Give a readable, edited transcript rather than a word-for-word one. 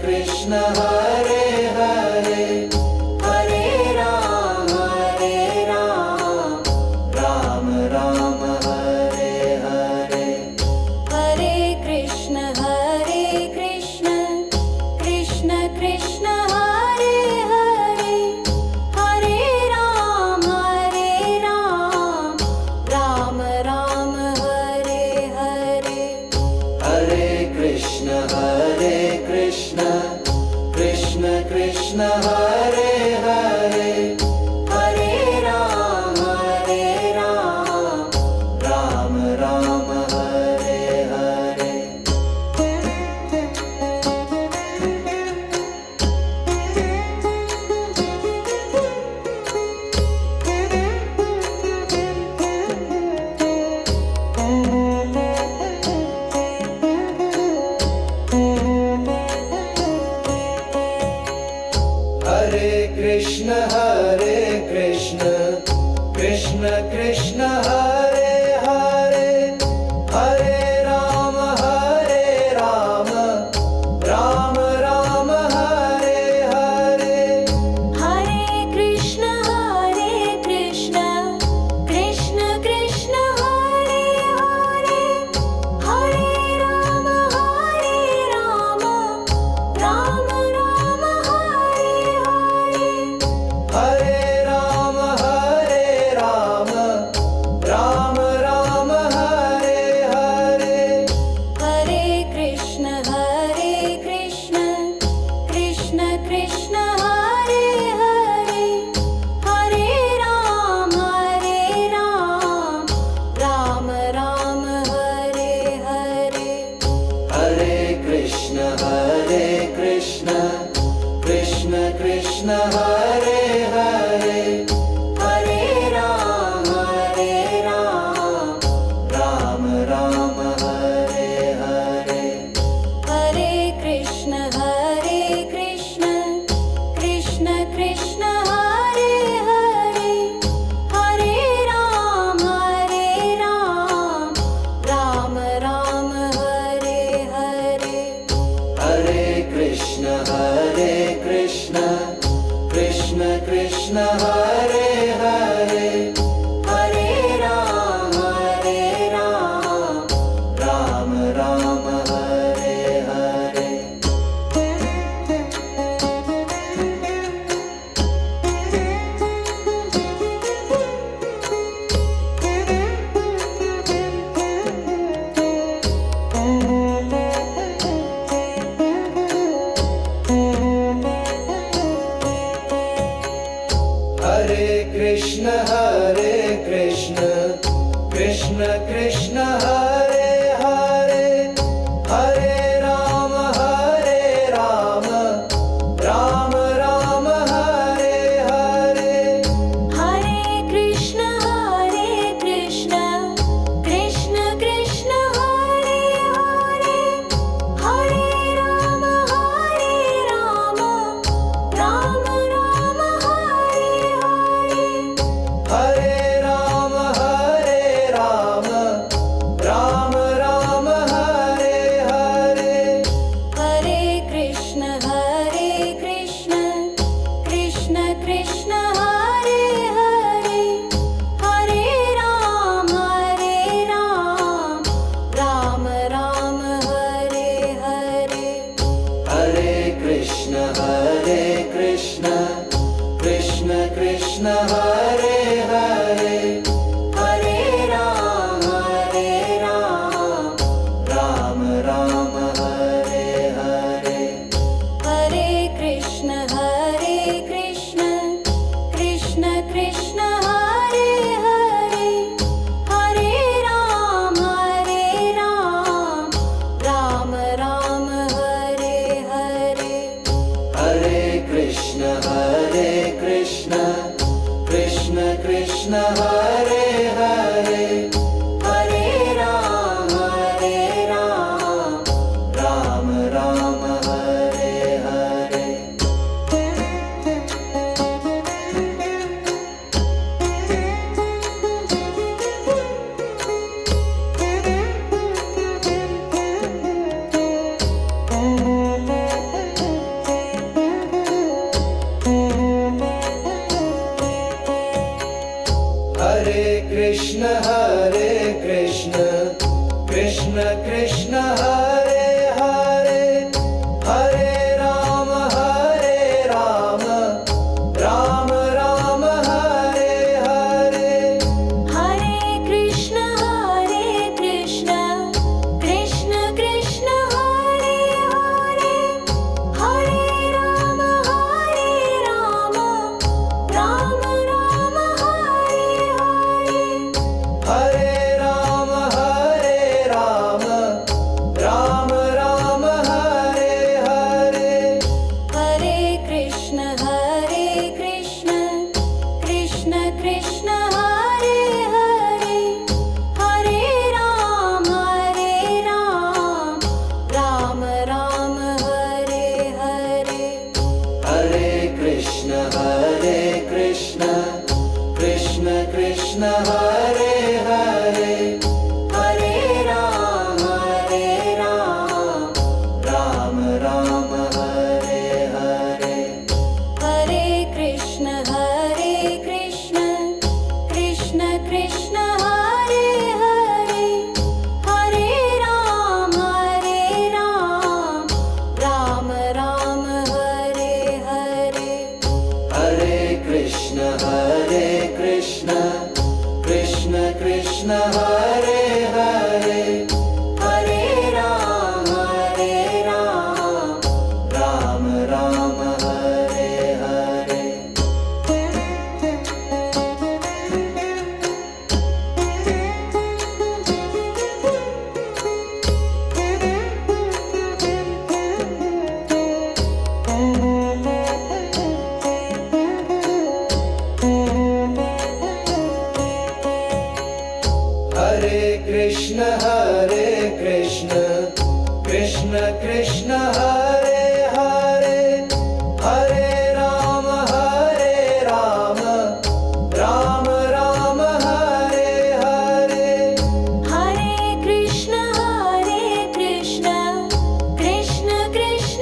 Krishna Hare Hare Hare Ram Ram Ram Hare Hare Hare Krishna Krishna Krishna Hare Hare Hare Ram Ram Ram Hare Hare Hare Krishna Krishna Krishna Hare Hare Hare Ram Ram Ram Hare Hare Hare Krishna Krishna Krishna Hare Hare Hare Ram Ram Ram Hare Hare Hare Krishna Krishna Krishna Hare Hare Hare Ram Ram Ram Hare Hare Hare Ram Ram Ram Hare Hare Hare Krishna Krishna Krishna Hare Hare Hare Ram Ram Ram Hare Hare Hare Krishna Krishna Krishna Hare Hare Hare Ram Ram Ram Hare Hare Hare Krishna Krishna Krishna Hare Hare Hare Ram Ram Hare Hare Hare Krishna Krishna Krishna Hare Hare Hare Ram Ram Ram Hare Hare Hare Krishna Krishna Krishna Hare Hare Hare Ram Ram Ram Hare Hare Hare Krishna Krishna Krishna Hare Hare Hare Ram Ram Hare Hare Hare Ram Ram Ram Hare Hare Hare Krishna Krishna Krishna Hare Hare Hare Ram Ram Hare Hare Hare Krishna Krishna Krishna Hare Hare Hare Ram Ram Ram Hare Hare Hare Krishna Krishna Krishna Hare Hare Hare Ram Ram Hare Hare Hare Krishna Krishna Krishna Hare Hare Hare Ram Ram Ram Hare Hare Krishna